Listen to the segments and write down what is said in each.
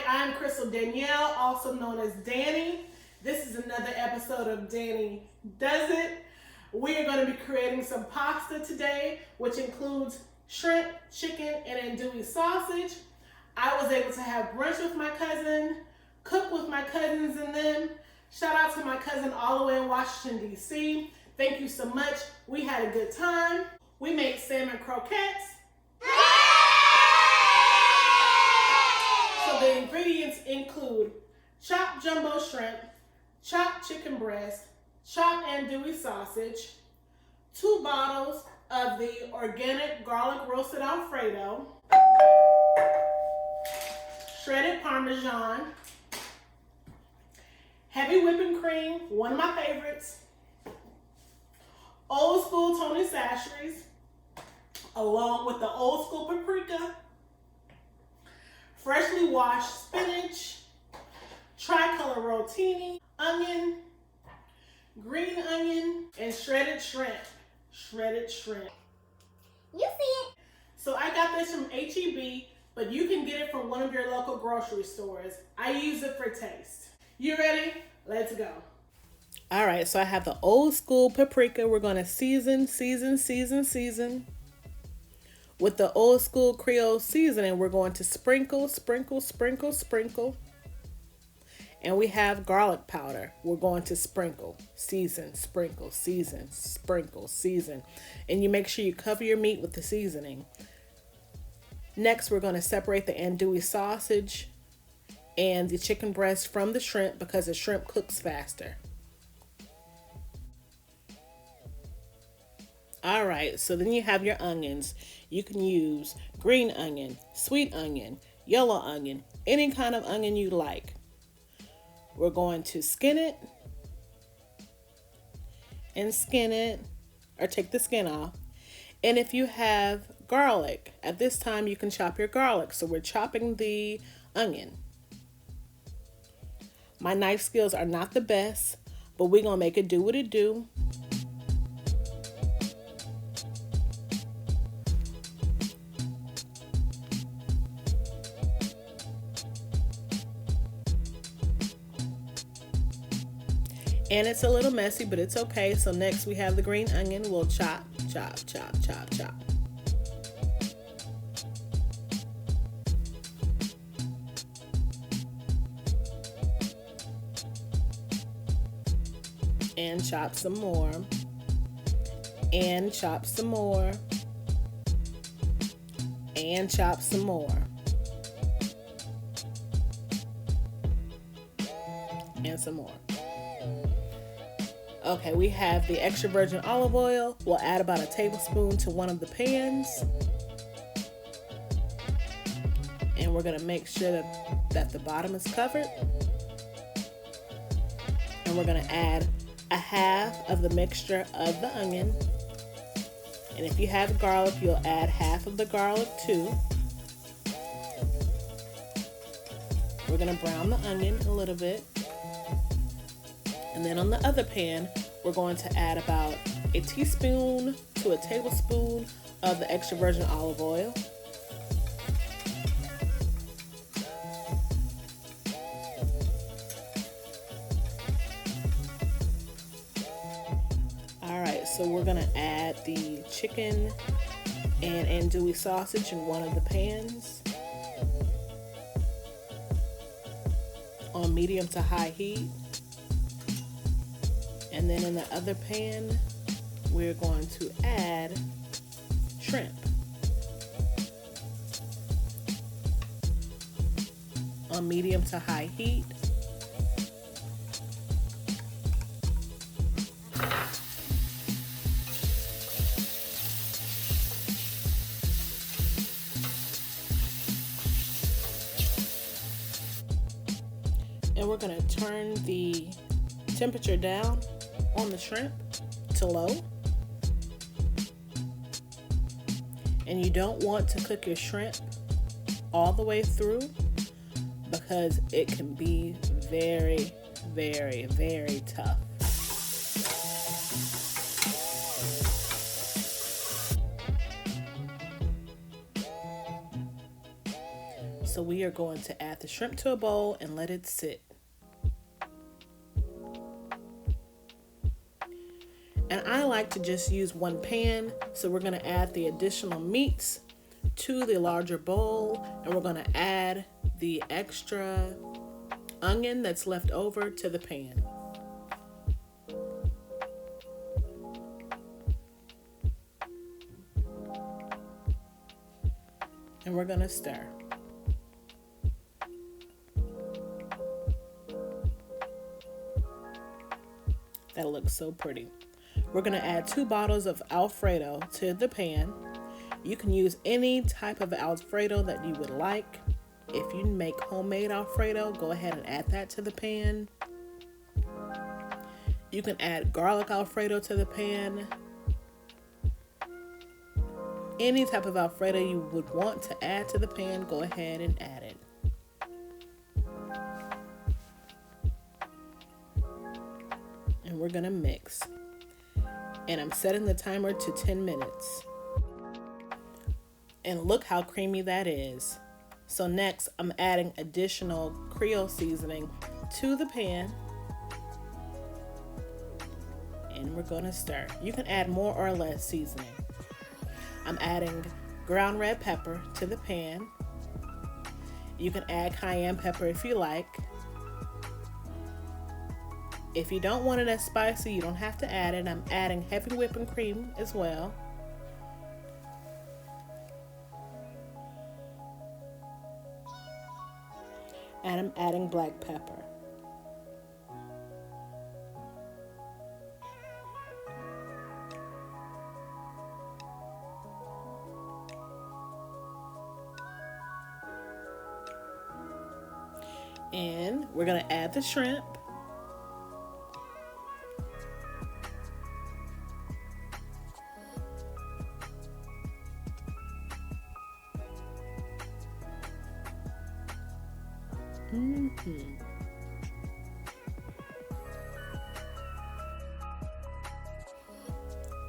I'm Crystal Danielle, also known as Danny. This is another episode of Danny Does It. We are going to be creating some pasta today, which includes shrimp, chicken, and andouille sausage. I was able to have brunch with my cousin, cook with my cousins and them. Shout out to my cousin all the way in Washington, D.C. Thank you so much. We had a good time. We made salmon croquettes. So the ingredients include chopped jumbo shrimp, chopped chicken breast, chopped andouille sausage, 2 bottles of the organic garlic roasted Alfredo, shredded Parmesan, heavy whipping cream, one of my favorites, old school Tony Chachere's, along with the old school paprika, freshly washed spinach, tricolor rotini, onion, green onion, and shredded shrimp. Shredded shrimp. You see it. So I got this from H-E-B, but you can get it from one of your local grocery stores. I use it for taste. You ready? Let's go. All right, so I have the old school paprika. We're going to season. With the old school Creole seasoning, we're going to sprinkle. And we have garlic powder. We're going to sprinkle, season. And you make sure you cover your meat with the seasoning. Next, we're going to separate the andouille sausage and the chicken breast from the shrimp because the shrimp cooks faster. All right, so then you have your onions. You can use green onion, sweet onion, yellow onion, any kind of onion you like. We're going to skin it, or take the skin off. And if you have garlic, at this time you can chop your garlic. So we're chopping the onion. My knife skills are not the best, but we're going to make it do what it do. And it's a little messy, but it's okay. So next we have the green onion. We'll chop. And chop some more. And chop some more. And chop some more. And some more. Okay, we have the extra virgin olive oil. We'll add about a tablespoon to one of the pans. And we're gonna make sure that the bottom is covered. And we're gonna add a half of the mixture of the onion. And if you have garlic, you'll add half of the garlic too. We're gonna brown the onion a little bit. And then on the other pan, we're going to add about a teaspoon to a tablespoon of the extra virgin olive oil. All right, so we're gonna add the chicken and andouille sausage in one of the pans on medium to high heat. And then in the other pan, we're going to add shrimp. On medium to high heat. And we're going to turn the temperature down on the shrimp to low. And you don't want to cook your shrimp all the way through because it can be very tough. So we are going to add the shrimp to a bowl and let it sit. And I like to just use one pan, so we're going to add the additional meats to the larger bowl, and we're going to add the extra onion that's left over to the pan. And we're going to stir. That looks so pretty. We're going to add 2 bottles of Alfredo to the pan. You can use any type of Alfredo that you would like. If you make homemade Alfredo, go ahead and add that to the pan. You can add garlic Alfredo to the pan. Any type of Alfredo you would want to add to the pan, go ahead and add it. And we're going to mix. And I'm setting the timer to 10 minutes. And look how creamy that is. So next, I'm adding additional Creole seasoning to the pan. And we're going to stir. You can add more or less seasoning. I'm adding ground red pepper to the pan. You can add cayenne pepper if you like. If you don't want it as spicy, you don't have to add it. I'm adding heavy whipping cream as well. And I'm adding black pepper. And we're going to add the shrimp.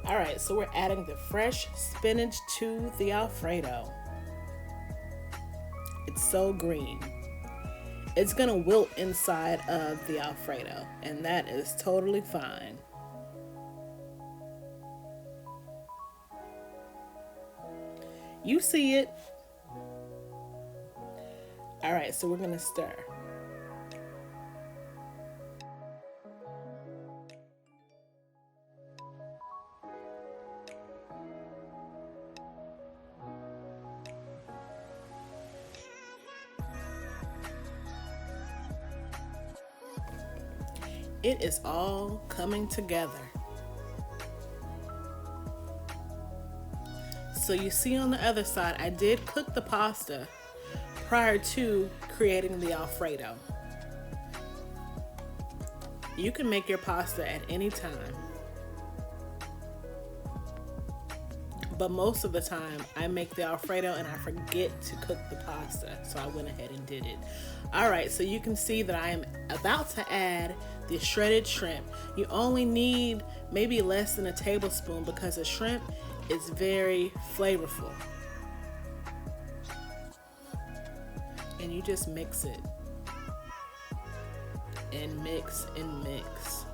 All right, so we're adding the fresh spinach to the Alfredo. It's so green. It's gonna wilt inside of the Alfredo, and that is totally fine. You see it. All right, so we're gonna stir. It is all coming together. So you see on the other side, I did cook the pasta prior to creating the Alfredo. You can make your pasta at any time. But most of the time, I make the Alfredo and I forget to cook the pasta. So I went ahead and did it. All right, so you can see that I am about to add the shredded shrimp. You only need maybe less than a tablespoon because the shrimp is very flavorful. And you just mix it. And mix and mix.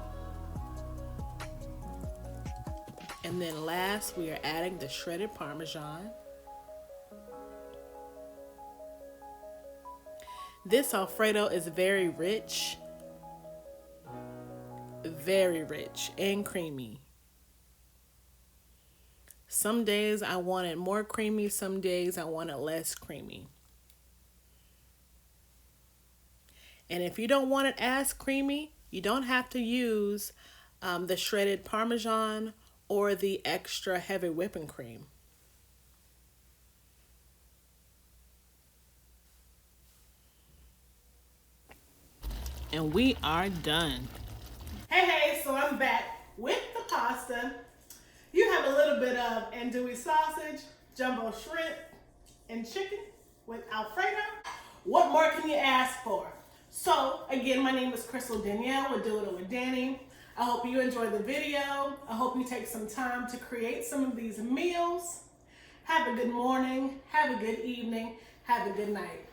And then last, we are adding the shredded Parmesan. This Alfredo is very rich and creamy. Some days I want it more creamy, some days I want it less creamy. And if you don't want it as creamy, you don't have to use the shredded Parmesan or the extra heavy whipping cream. And we are done. Hey, so I'm back with the pasta. You have a little bit of andouille sausage, jumbo shrimp, and chicken with Alfredo. What more can you ask for? So, again, my name is Crystal Danielle. We're doing it with Danny. I hope you enjoyed the video. I hope you take some time to create some of these meals. Have a good morning. Have a good evening. Have a good night.